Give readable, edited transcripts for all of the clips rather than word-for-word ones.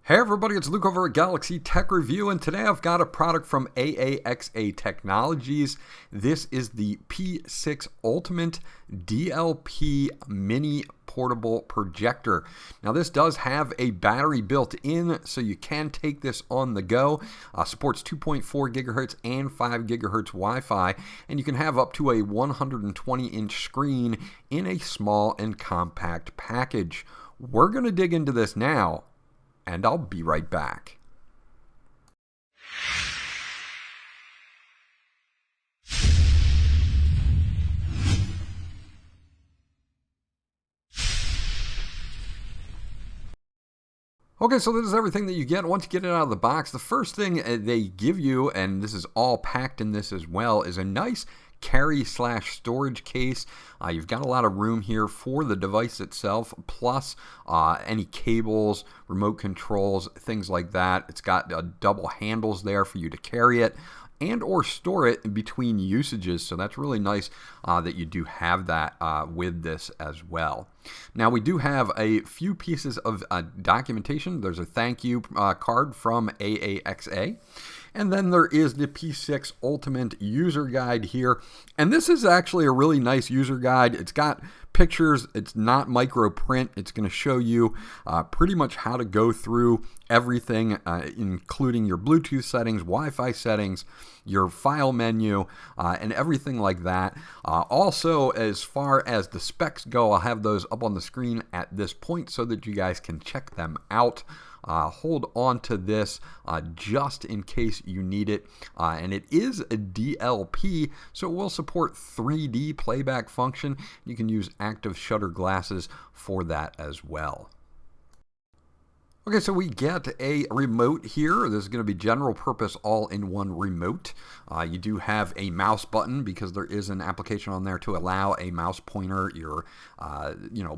Hey everybody, it's Luke over at Galaxy Tech Review, and today I've got a product from AAXA Technologies. This is the P6 Ultimate DLP Mini Portable Projector. Now this does have a battery built in, so you can take this on the go. Supports 2.4 gigahertz and 5 gigahertz Wi-Fi, and you can have up to a 120-inch screen in a small and compact package. We're going to dig into this now, and I'll be right back. Okay, so this is everything that you get once you get it out of the box. The first thing they give you, and this is all packed in this as well, is a nice carry/storage case. You've got a lot of room here for the device itself, plus any cables, remote controls, things like that. It's got double handles there for you to carry it and or store it in between usages, so that's really nice that you do have that with this as well. Now we do have a few pieces of documentation. There's a thank you card from AAXA. And then there is the P6 Ultimate user guide here. And this is actually a really nice user guide. It's got pictures. It's not micro print. It's going to show you pretty much how to go through everything, including your Bluetooth settings, Wi-Fi settings, your file menu, and everything like that. Also, as far as the specs go, I'll have those up on the screen at this point so that you guys can check them out. Hold on to this just in case you need it. And it is a DLP, so it will support 3D playback function. You can use active shutter glasses for that as well. Okay, so we get a remote here. This is going to be general purpose all-in-one remote. You do have a mouse button because there is an application on there to allow a mouse pointer, your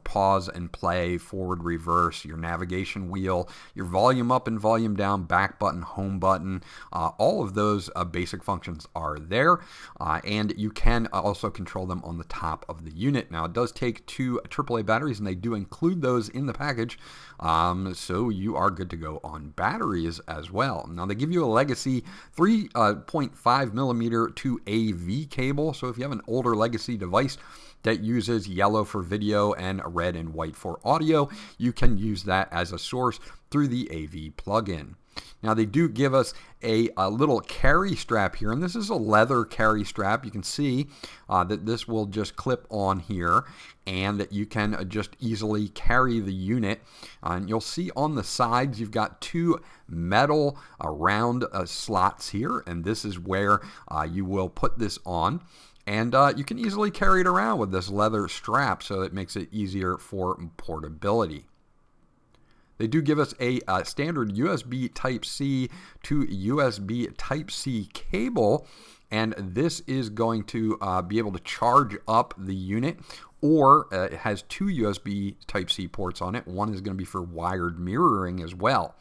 pause and play, forward, reverse, your navigation wheel, your volume up and volume down, back button, home button. All of those basic functions are there, and you can also control them on the top of the unit. Now it does take two AAA batteries, and they do include those in the package, so you are good to go on batteries as well. Now they give you a legacy 3.5 millimeter to AV cable, so if you have an older legacy device that uses yellow for video and red and white for audio, you can use that as a source through the AV plugin. Now they do give us a little carry strap here, and this is a leather carry strap. You can see that this will just clip on here, and that you can just easily carry the unit. And you'll see on the sides you've got two metal round slots here, and this is where you will put this on. And you can easily carry it around with this leather strap, so it makes it easier for portability. They do give us a standard USB Type-C to USB Type-C cable, and this is going to be able to charge up the unit, or it has two USB Type-C ports on it. One is going to be for wired mirroring as well.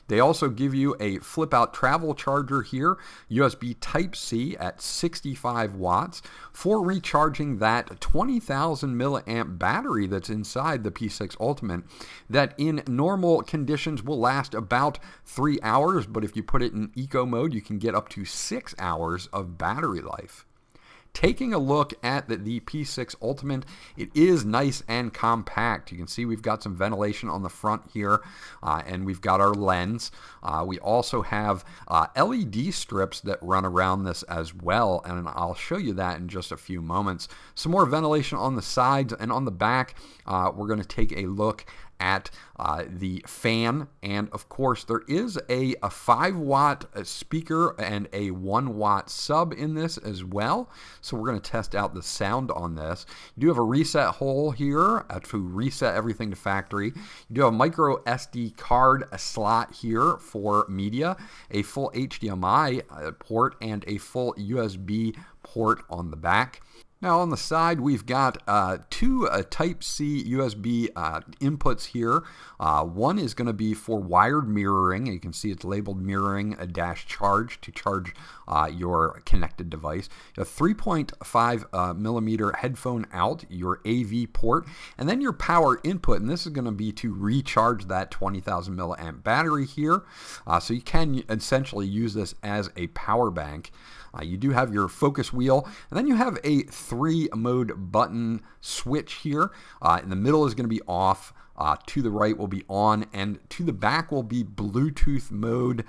They also give you a flip-out travel charger here, USB Type-C at 65 watts for recharging that 20,000 milliamp battery that's inside the P6 Ultimate that in normal conditions will last about 3 hours, but if you put it in eco mode, you can get up to 6 hours of battery life. Taking a look at the P6 Ultimate, it is nice and compact. You can see we've got some ventilation on the front here, and we've got our lens. We also have LED strips that run around this as well, and I'll show you that in just a few moments. Some more ventilation on the sides, and on the back, we're going to take a look at the fan, and of course there is a 5-watt speaker and a 1-watt sub in this as well, so we're going to test out the sound on this. You do have a reset hole here to reset everything to factory. You do have a micro SD card slot here for media, a full HDMI port, and a full USB port on the back. Now on the side, we've got two Type-C USB inputs here. One is going to be for wired mirroring. You can see it's labeled mirroring dash charge to charge your connected device. A 3.5 millimeter headphone out, your AV port, and then your power input. And this is going to be to recharge that 20,000 milliamp battery here. So you can essentially use this as a power bank. You do have your focus wheel, and then you have a 3-mode button switch here. In the middle is going to be off. To the right will be on, and to the back will be Bluetooth mode.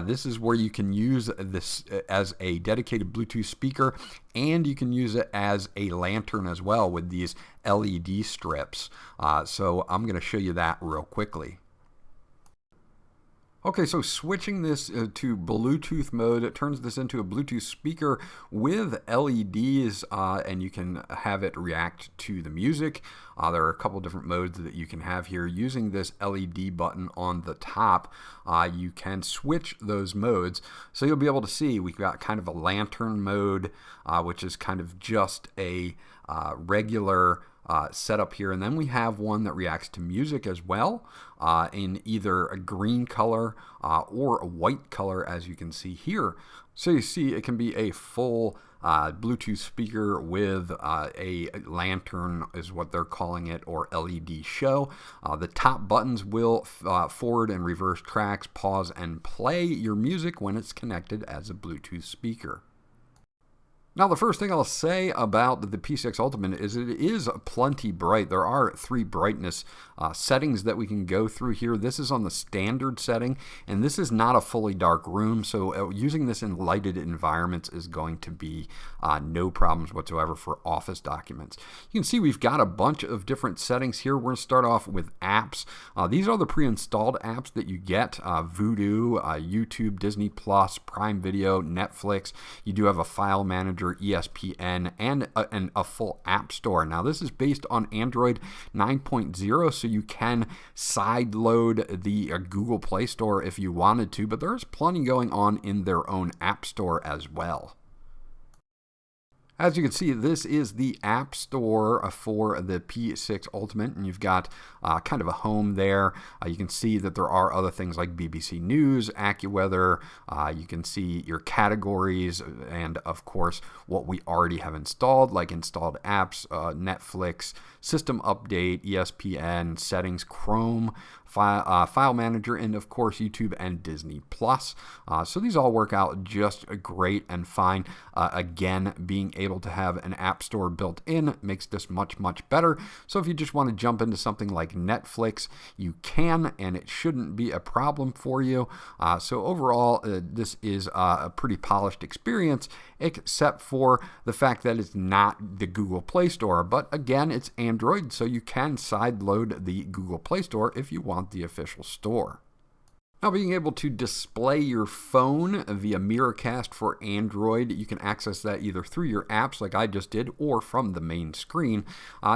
This is where you can use this as a dedicated Bluetooth speaker, and you can use it as a lantern as well with these LED strips. So I'm going to show you that real quickly. Okay, so switching this to Bluetooth mode, it turns this into a Bluetooth speaker with LEDs, and you can have it react to the music. There are a couple different modes that you can have here. Using this LED button on the top, you can switch those modes. So you'll be able to see we've got kind of a lantern mode, which is kind of just a regular setup here, and then we have one that reacts to music as well in either a green color or a white color, as you can see here. So you see it can be a full Bluetooth speaker with a lantern is what they're calling it, or LED show. The top buttons will forward and reverse tracks, pause and play your music when it's connected as a Bluetooth speaker. Now, the first thing I'll say about the P6 Ultimate is it is plenty bright. There are 3 brightness settings that we can go through here. This is on the standard setting, and this is not a fully dark room, so using this in lighted environments is going to be no problems whatsoever for office documents. You can see we've got a bunch of different settings here. We're going to start off with apps. These are the pre-installed apps that you get. Voodoo, YouTube, Disney+, Prime Video, Netflix. You do have a file manager, ESPN, and a full app store. Now this is based on Android 9.0, so you can sideload the Google Play Store if you wanted to, but there's plenty going on in their own app store as well. As you can see, this is the App Store for the P6 Ultimate, and you've got kind of a home there. You can see that there are other things like BBC News, AccuWeather. You can see your categories, and of course, what we already have installed, like installed apps, Netflix, System Update, ESPN, Settings, Chrome, File Manager, and of course YouTube and Disney+. So these all work out just great and fine. Again, being able to have an app store built in makes this much better. So if you just want to jump into something like Netflix, you can, and it shouldn't be a problem for you. So overall, this is a pretty polished experience, except for the fact that it's not the Google Play Store. But again, it's Android, so you can sideload the Google Play Store if you want the official store. Now, being able to display your phone via Miracast for Android, you can access that either through your apps like I just did or from the main screen,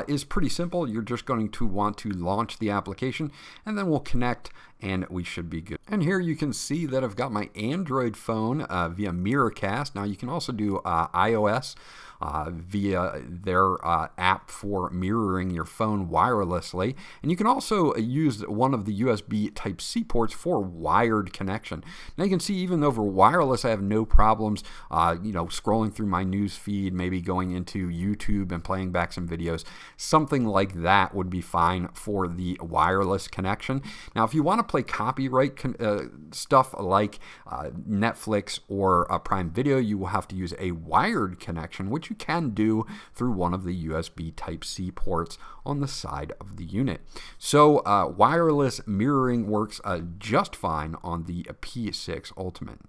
is pretty simple. You're just going to want to launch the application, and then we'll connect and we should be good. And here you can see that I've got my Android phone via Miracast. Now you can also do iOS via their app for mirroring your phone wirelessly. And you can also use one of the USB Type-C ports for wired connection. Now you can see even over wireless, I have no problems, scrolling through my news feed, maybe going into YouTube and playing back some videos. Something like that would be fine for the wireless connection. Now, if you want to play copyright stuff like Netflix or Prime Video, you will have to use a wired connection, which you can do through one of the USB Type-C ports on the side of the unit. So wireless mirroring works just fine on the P6 Ultimate.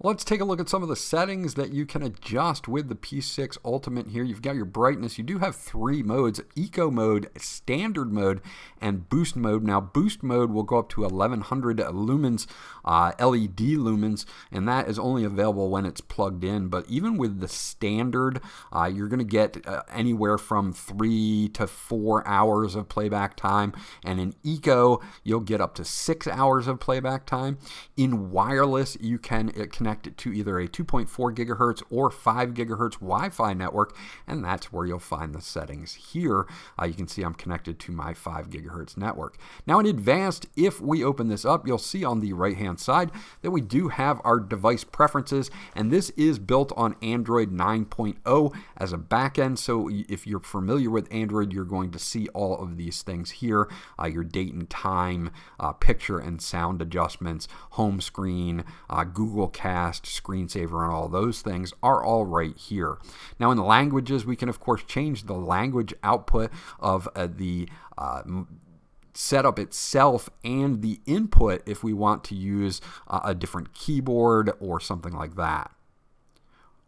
Let's take a look at some of the settings that you can adjust with the P6 Ultimate here. You've got your brightness. You do have 3 modes: Eco Mode, Standard Mode, and Boost Mode. Now, Boost Mode will go up to 1100 lumens, LED lumens, and that is only available when it's plugged in. But even with the Standard, you're going to get anywhere from 3 to 4 hours of playback time. And in Eco, you'll get up to 6 hours of playback time. In wireless, you can connect connect it to either a 2.4 gigahertz or 5 gigahertz Wi-Fi network, and that's where you'll find the settings here. You can see I'm connected to my 5 gigahertz network. Now in advanced, if we open this up, you'll see on the right-hand side that we do have our device preferences, and this is built on Android 9.0 as a backend. So if you're familiar with Android, you're going to see all of these things here, your date and time, picture and sound adjustments, home screen, Google Cast, screensaver, and all those things are all right here. Now in the languages, we can of course change the language output of the setup itself and the input if we want to use a different keyboard or something like that.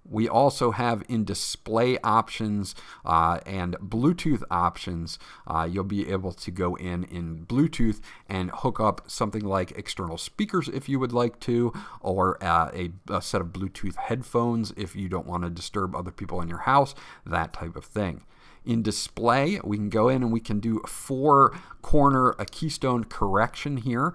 We also have in display options and Bluetooth options. You'll be able to go in Bluetooth and hook up something like external speakers if you would like to, or a set of Bluetooth headphones if you don't want to disturb other people in your house, that type of thing. In display, we can go in and we can do a keystone correction here.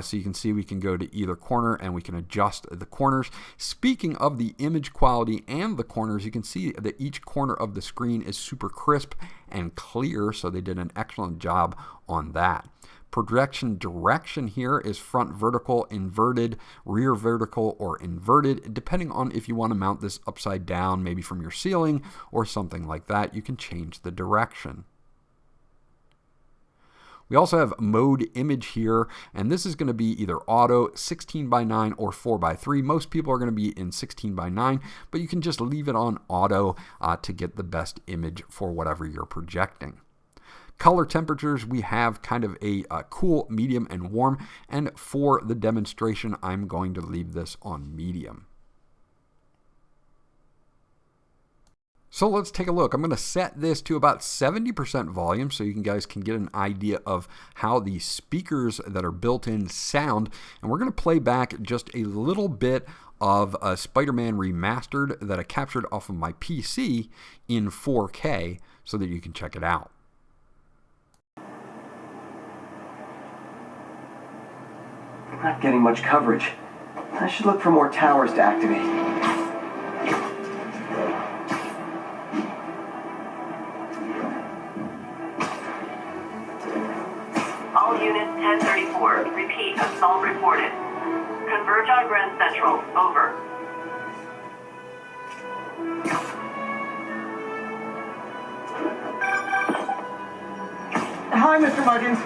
So you can see we can go to either corner and we can adjust the corners. Speaking of the image quality and the corners, you can see that each corner of the screen is super crisp and clear, so they did an excellent job on that. Projection direction here is front vertical, inverted, rear vertical, or inverted, depending on if you want to mount this upside down, maybe from your ceiling or something like that. You can change the direction. We also have mode image here, and this is going to be either auto, 16:9, or 4:3. Most people are going to be in 16:9, but you can just leave it on auto to get the best image for whatever you're projecting. Color temperatures, we have kind of a cool, medium, and warm, and for the demonstration, I'm going to leave this on medium. So let's take a look. I'm going to set this to about 70% volume so you guys can get an idea of how the speakers that are built in sound, and we're going to play back just a little bit of Spider-Man Remastered that I captured off of my PC in 4K so that you can check it out. Not getting much coverage. I should look for more towers to activate. All units 1034. Repeat, assault reported. Converge on Grand Central. Over. Hi, Mr. Muggins.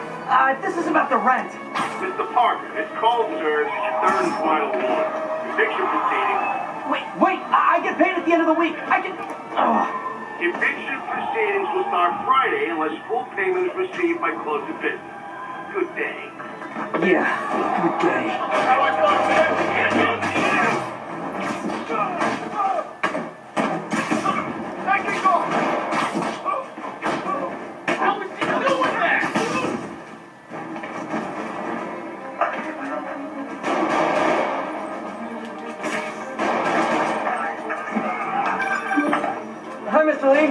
This is about the rent. Mr. Parker, this call serves as your third and final warning. Eviction proceedings. Wait! I get paid at the end of the week. I can. Eviction proceedings will start Friday unless full payment is received by close of business. Good day. Yeah, good day. Hi, Mr. Lee.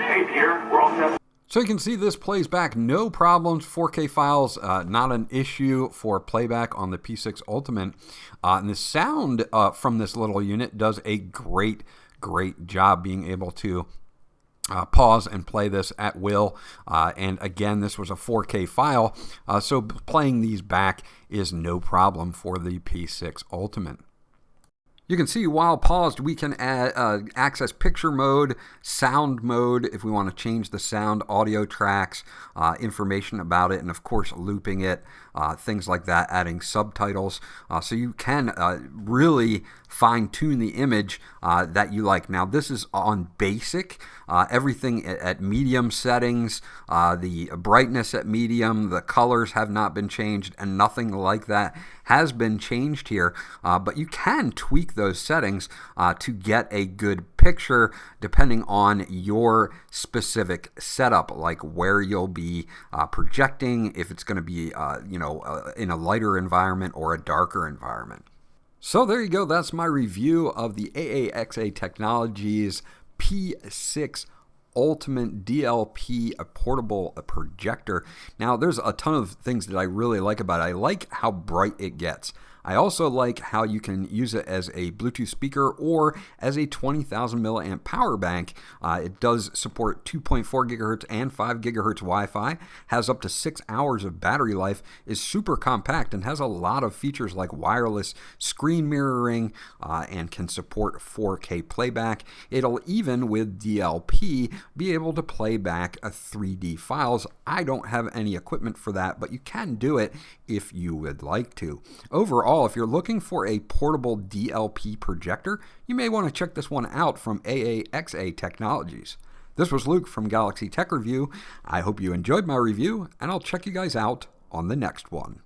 Hey, Pierre, we're all set. So you can see this plays back no problems. 4K files, not an issue for playback on the P6 Ultimate. And the sound from this little unit does a great job being able to pause and play this at will. And again, this was a 4K file, so playing these back is no problem for the P6 Ultimate. You can see while paused, we can access picture mode, sound mode, if we want to change the sound, audio tracks, information about it, and of course looping it, things like that, adding subtitles. So you can really fine-tune the image that you like. Now this is on basic, everything at medium settings, the brightness at medium, the colors have not been changed, and nothing like that has been changed here, but you can tweak those settings to get a good picture depending on your specific setup, like where you'll be projecting, if it's going to be in a lighter environment or a darker environment. So there you go, that's my review of the AAXA Technologies P6 Ultimate DLP portable projector. Now there's a ton of things that I really like about it. I like how bright it gets. I also like how you can use it as a Bluetooth speaker or as a 20,000 milliamp power bank. It does support 2.4 gigahertz and 5 gigahertz Wi-Fi, has up to 6 hours of battery life, is super compact, and has a lot of features like wireless screen mirroring, and can support 4K playback. It'll even, with DLP, be able to play back 3D files. I don't have any equipment for that, but you can do it if you would like to. Overall, if you're looking for a portable DLP projector, you may want to check this one out from AAXA Technologies. This was Luke from Galaxy Tech Review. I hope you enjoyed my review, and I'll check you guys out on the next one.